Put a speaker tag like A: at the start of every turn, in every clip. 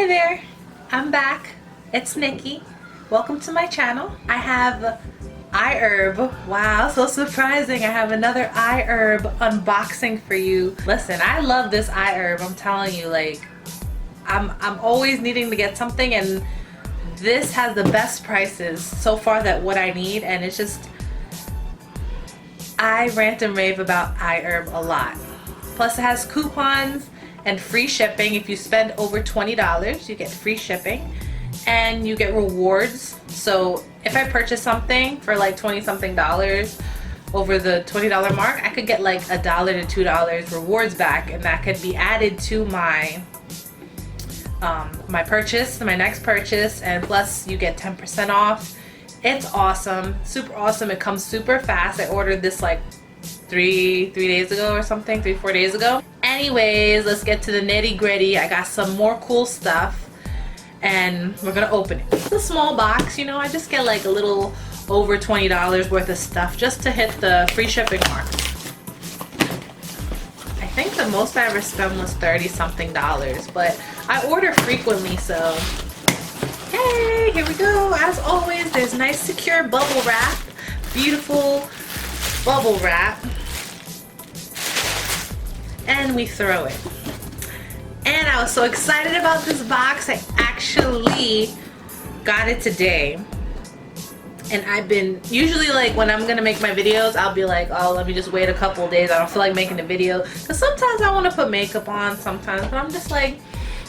A: Hi there, I'm back. It's Nikki. Welcome to my channel. I have iHerb. Wow, so surprising. I have another iHerb unboxing for you. Listen, I love this iHerb. I'm telling you, like, I'm always needing to get something, and this has the best prices so far that what I need, and it's just, I rant and rave about iHerb a lot. Plus it has coupons and free shipping. If you spend over $20, you get free shipping and you get rewards. So if I purchase something for like 20 something dollars over the $20 mark, I could get like $1 to $2 rewards back, and that could be added to my my purchase, my next purchase, and plus you get 10% off. It's awesome, super awesome. It comes super fast. I ordered this like three days ago or something, 3-4 days ago. Anyways, let's get to the nitty gritty. I got some more cool stuff and we're gonna open it. It's a small box, you know, I just get like a little over $20 worth of stuff just to hit the free shipping mark. I think the most I ever spent was $30 something, but I order frequently, so hey, here we go. As always, there's nice secure bubble wrap, beautiful bubble wrap, and we throw it. And I was so excited about this box. I actually got it today, and I've been usually, like, when I'm gonna make my videos, I'll be like, oh, let me just wait a couple days. I don't feel like making a video because sometimes I want to put makeup on sometimes, but I'm just like,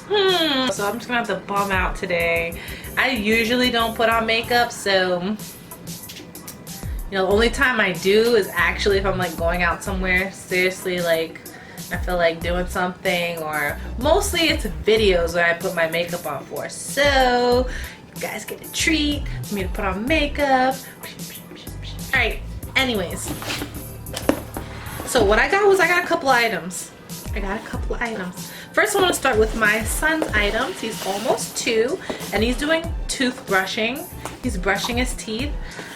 A: so I'm just gonna have to bum out today. I usually don't put on makeup, so you know, the only time I do is actually if I'm like going out somewhere, seriously, like I feel like doing something, or mostly it's videos where I put my makeup on for. So you guys get a treat for me to put on makeup. Alright, anyways, so what I got was, I got a couple items. First, I want to start with my son's items. He's almost 2 and he's doing toothbrushing. He's brushing his teeth.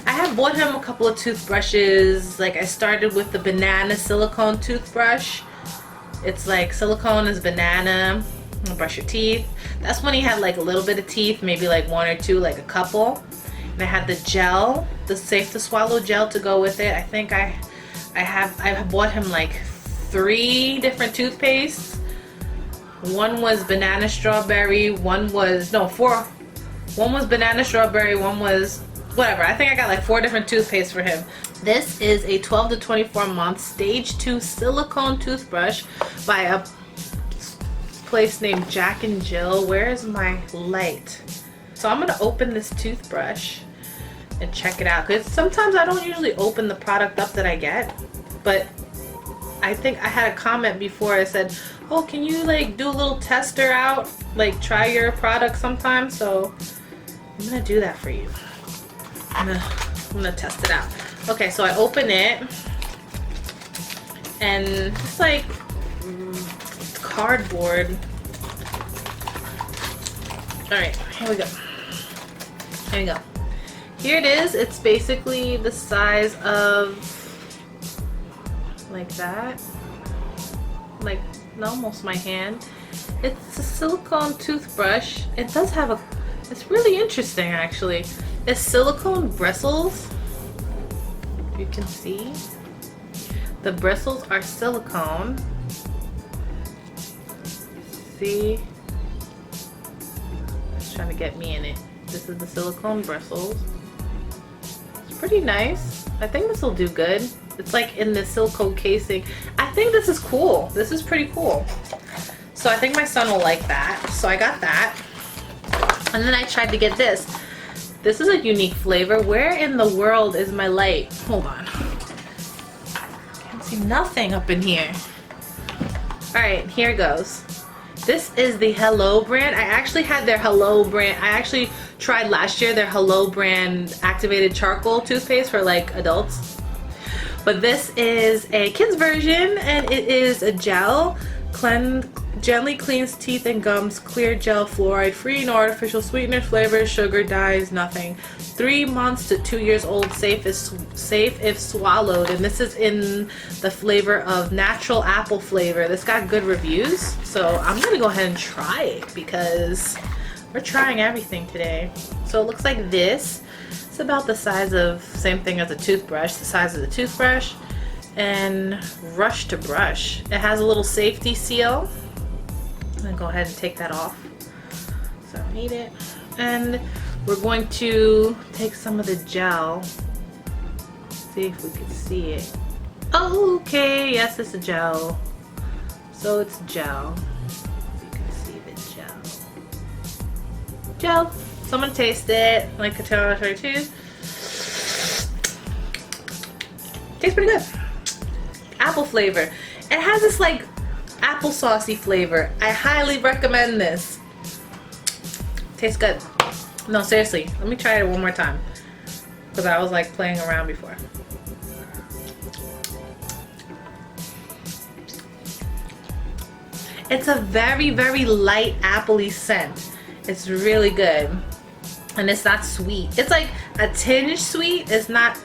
A: I have bought him a couple of toothbrushes. Like, I started with the banana silicone toothbrush. It's like silicone is banana. Brush your teeth. That's when he had like a little bit of teeth, maybe like 1 or 2, like a couple. And I had the gel, the safe to swallow gel to go with it. I think I have bought him like 3 different toothpastes. One was banana strawberry, one was, no, 4. One was banana strawberry, one was whatever. I think I got like 4 different toothpastes for him. This is a 12 to 24 month stage 2 silicone toothbrush by a place named Jack and Jill. Where is my light? So I'm gonna open this toothbrush and check it out, because sometimes I don't usually open the product up that I get, but I think I had a comment before. I said, oh, can you like do a little tester out, like try your product sometime? So I'm gonna do that for you. I'm gonna test it out. Okay, so I open it and it's like cardboard. Alright, here we go. Here it is. It's basically the size of like that, like almost my hand. It's a silicone toothbrush. It does have a, it's really interesting actually. It's silicone bristles. If you can see, the bristles are silicone. See, it's trying to get me in it. This is the silicone bristles. It's pretty nice. I think this will do good. It's like in the silicone casing. I think this is cool. This is pretty cool. So I think my son will like that. So I got that. And then I tried to get this. This is a unique flavor. Where in the world is my light? Hold on. Can't see nothing up in here. Alright, here it goes. This is the Hello brand. I actually had their Hello brand. I actually tried last year their Hello brand activated charcoal toothpaste for like adults. But this is a kid's version, and it is a gel Gently cleans teeth and gums, clear gel, fluoride free, no artificial sweeteners, flavors, sugar, dyes, nothing. 3 months to 2 years old, safe if swallowed. And this is in the flavor of natural apple flavor. This got good reviews, so I'm gonna go ahead and try it because we're trying everything today. So it looks like this. It's about the size of, same thing as a toothbrush, the size of the toothbrush. And rush to brush. It has a little safety seal. I'm gonna go ahead and take that off, so I don't need it. And we're going to take some of the gel, see if we can see it. Oh, okay, yes, it's a gel. So it's gel. You can see the gel. Gel. So I'm gonna taste it like a too. Tastes pretty good. Apple flavor. It has this like applesaucey flavor. I highly recommend this. Tastes good. No, seriously, let me try it one more time because I was like playing around before. It's a very, very light appley scent. It's really good, and it's not sweet. It's like a tinge sweet. It's not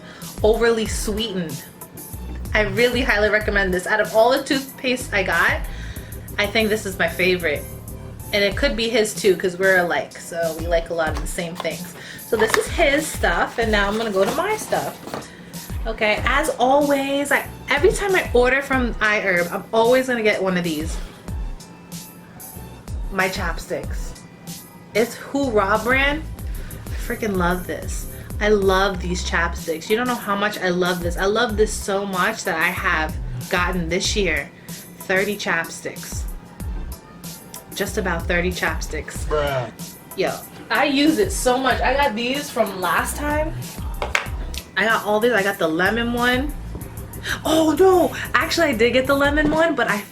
A: overly sweetened. I really highly recommend this. Out of all the toothpaste I got, I think this is my favorite. And it could be his too, because we're alike, so we like a lot of the same things. So this is his stuff, and now I'm gonna go to my stuff. Okay, as always, every time I order from iHerb, I'm always gonna get one of these. My chopsticks. It's Hurraw brand. I freaking love this. I love these chapsticks. You don't know how much I love this. I love this so much that I have gotten this year 30 chapsticks. Just about 30 chapsticks.
B: Bruh.
A: Yo, I use it so much. I got these from last time. I got all these. I got the lemon one. Oh no, actually I did get the lemon one, but I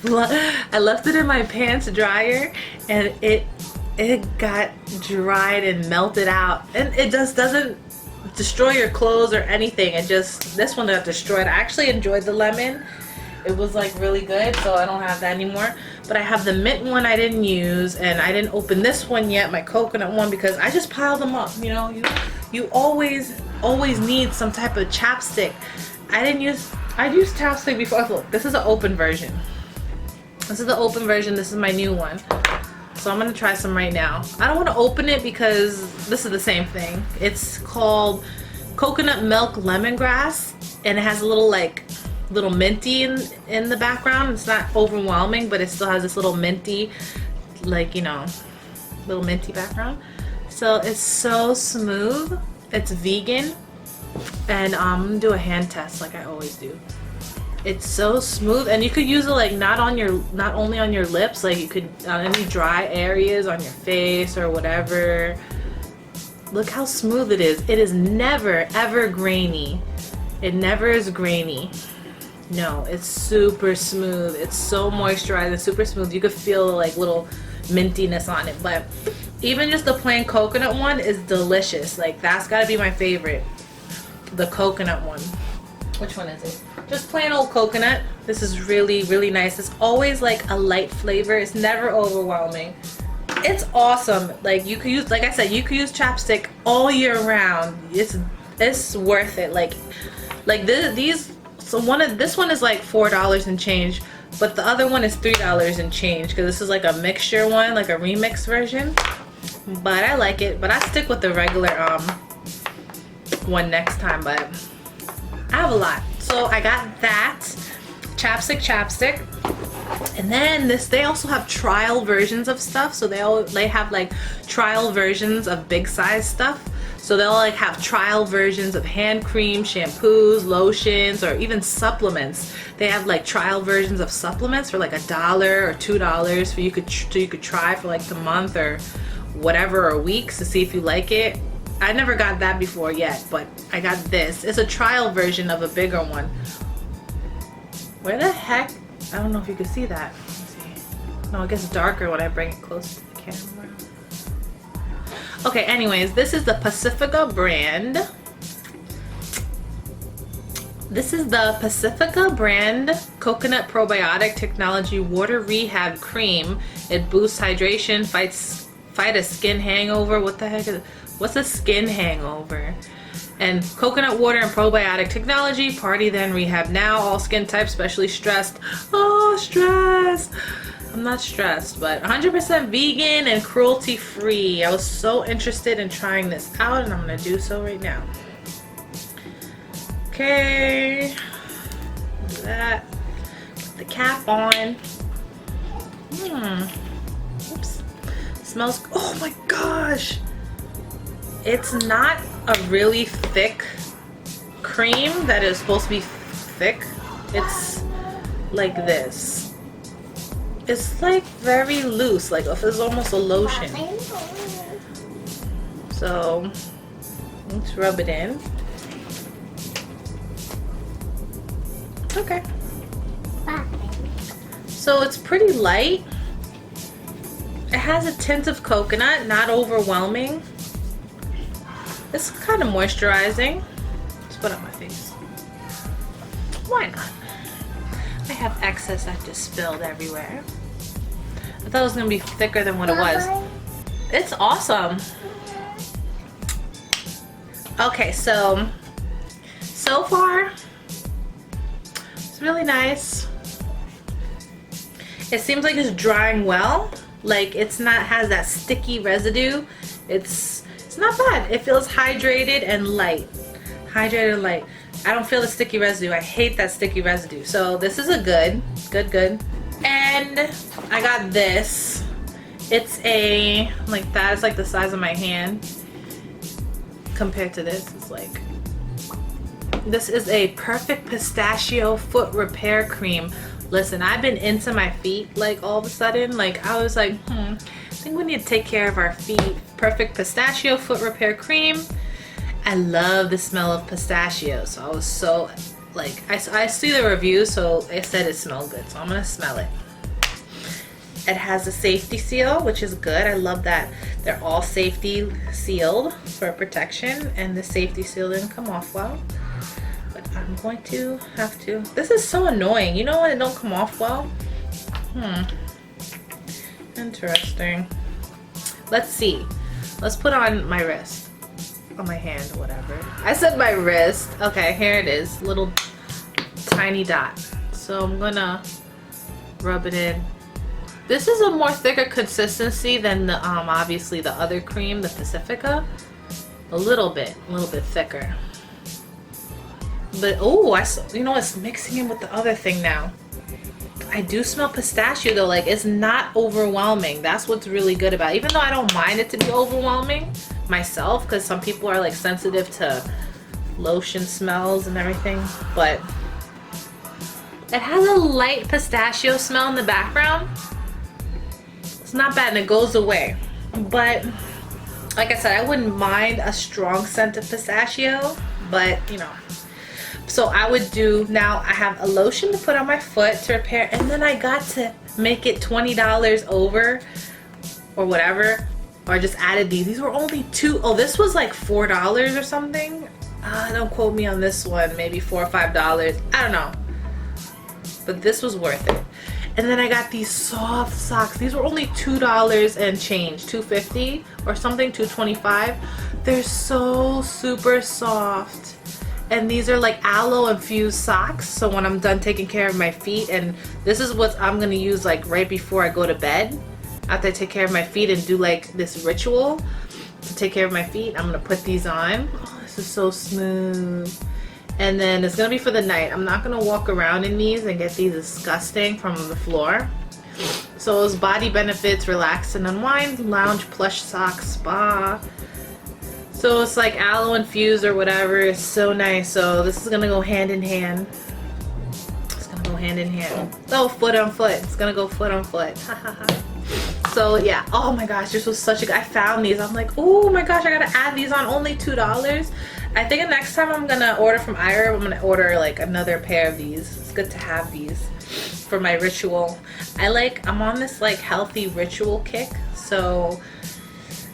A: left it in my pants dryer and it got dried and melted out. And it just doesn't destroy your clothes or anything. It just, this one got destroyed. I actually enjoyed the lemon. It was like really good, so I don't have that anymore. But I have the mint one I didn't use, and I didn't open this one yet, my coconut one, because I just piled them up. You know, you always need some type of chapstick. I used chapstick before. Look, this is an open version. This is the open version. This is my new one. So I'm gonna try some right now. I don't want to open it because this is the same thing. It's called Coconut Milk Lemongrass, and it has a little minty in the background. It's not overwhelming, but it still has this little minty, little minty background. So it's so smooth. It's vegan, and I'm gonna do a hand test like I always do. It's so smooth, and you could use it not only on your lips, like you could on any dry areas on your face or whatever. Look how smooth it is. It is never ever grainy. It never is grainy. No, it's super smooth. It's so moisturized and super smooth. You could feel little mintiness on it. But even just the plain coconut one is delicious. Like, that's gotta be my favorite. The coconut one. Which one is it? Just plain old coconut. This is really, really nice. It's always like a light flavor. It's never overwhelming. It's awesome. Like, you could use, like I said, you could use chapstick all year round. It's worth it. This one is like $4 and change, but the other one is $3 and change, because this is like a mixture one, like a remix version. But I like it. But I stick with the regular one next time. But I have a lot. So I got that chapstick, and then they also have trial versions of stuff. So they have like trial versions of big size stuff. So they'll have trial versions of hand cream, shampoos, lotions, or even supplements. They have trial versions of supplements for $1 or $2 so you could try for the month or whatever, or weeks, to see if you like it. I never got that before yet, but I got this. It's a trial version of a bigger one. Where the heck? I don't know if you can see that. Let's see. No, it gets darker when I bring it close to the camera. Okay, anyways, this is the Pacifica brand. This is the Pacifica brand Coconut Probiotic Technology Water Rehab Cream It boosts hydration, fight a skin hangover. What the heck is it? What's a skin hangover? And coconut water and probiotic technology. Party then, rehab now. All skin types, especially stressed. Oh, stressed. I'm not stressed, but 100% vegan and cruelty free. I was so interested in trying this out, and I'm gonna do so right now. Okay, do that. Put the cap on. Oops. Smells. Oh my gosh. It's not a really thick cream that is supposed to be thick. It's like this. It's like very loose, like if it's almost a lotion. So let's rub it in. Okay. So it's pretty light. It has a tint of coconut, not overwhelming. It's kind of moisturizing. Let's put it on my face. Why not? I have excess I just spilled everywhere. I thought it was gonna be thicker than what it was. It's awesome. Okay, so far, it's really nice. It seems like it's drying well. Like it's not has that sticky residue. It's not bad. It feels hydrated and light. Hydrated and light. I don't feel the sticky residue. I hate that sticky residue. So this is a good. And I got this. It's a, like that is like the size of my hand. Compared to this, it's like, this is a perfect pistachio foot repair cream. Listen, I've been into my feet like all of a sudden. Like I was like, I think we need to take care of our feet. Perfect pistachio foot repair cream. I love the smell of pistachio. So I was so like, I see the review, so it said it smelled good. So I'm gonna smell it. It has a safety seal, which is good. I love that they're all safety sealed for protection, and the safety seal didn't come off well. But I'm going to have to. This is so annoying. You know when it don't come off well? Interesting. Let's see. Let's put on my wrist. On my hand, whatever. I said my wrist. Okay, here it is. Little tiny dot. So I'm gonna rub it in. This is a more thicker consistency than the obviously the other cream, the Pacifica. A little bit thicker. But oh, you know, it's mixing in with the other thing now. I do smell pistachio though. Like it's not overwhelming. That's what's really good about it. Even though I don't mind it to be overwhelming myself, because some people are like sensitive to lotion smells and everything, but it has a light pistachio smell in the background. It's not bad and it goes away. But like I said, I wouldn't mind a strong scent of pistachio, but you know. So I would do, now I have a lotion to put on my foot to repair, and then I got to make it $20 over or whatever, or I just added these. These were only oh, this was like $4 or something. Don't quote me on this one, maybe $4 or $5. I don't know. But this was worth it. And then I got these soft socks. These were only $2 and change, $2.50 or something, $2.25. They're so super soft. And these are like aloe-infused socks. So when I'm done taking care of my feet, and this is what I'm gonna use like right before I go to bed. After I take care of my feet and do like this ritual to take care of my feet, I'm gonna put these on. Oh, this is so smooth. And then it's gonna be for the night. I'm not gonna walk around in these and get these disgusting from the floor. So it's body benefits, relax and unwind, lounge, plush socks, spa. So it's like aloe-infused or whatever. It's so nice. So this is gonna go hand in hand. It's gonna go hand in hand. Oh, foot on foot. It's gonna go foot on foot. So yeah. Oh my gosh, this was such a good. I found these. I'm like, oh my gosh, I gotta add these on. Only $2. I think the next time I'm gonna order from iHerb, I'm gonna order like another pair of these. It's good to have these for my ritual. I'm on this like healthy ritual kick. So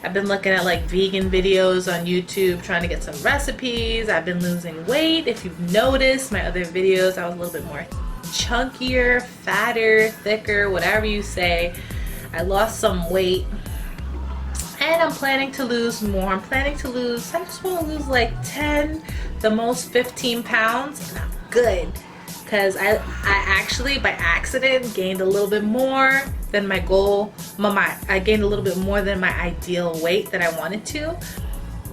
A: I've been looking at like vegan videos on YouTube, trying to get some recipes. I've been losing weight. If you've noticed my other videos, I was a little bit more chunkier, fatter, thicker, whatever you say. I lost some weight and I'm planning to lose more. I just want to lose like 10, the most 15 pounds, and I'm good. Because I actually, by accident, gained a little bit more than my goal. I gained a little bit more than my ideal weight that I wanted to.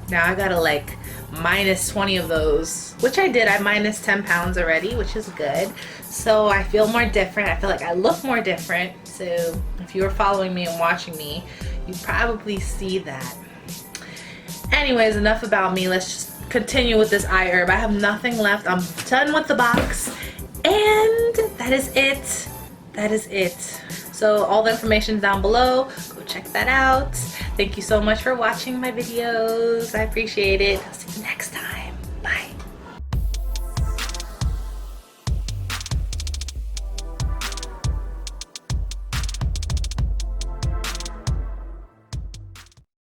A: Now I gotta like minus 20 of those, which I did. I minus 10 pounds already, which is good. So I feel more different. I feel like I look more different. So if you were following me and watching me, you probably see that. Anyways, enough about me. Let's just continue with this iHerb. I have nothing left. I'm done with the box. And that is it. That is it. So all the information is down below. Go check that out. Thank you so much for watching my videos. I appreciate it.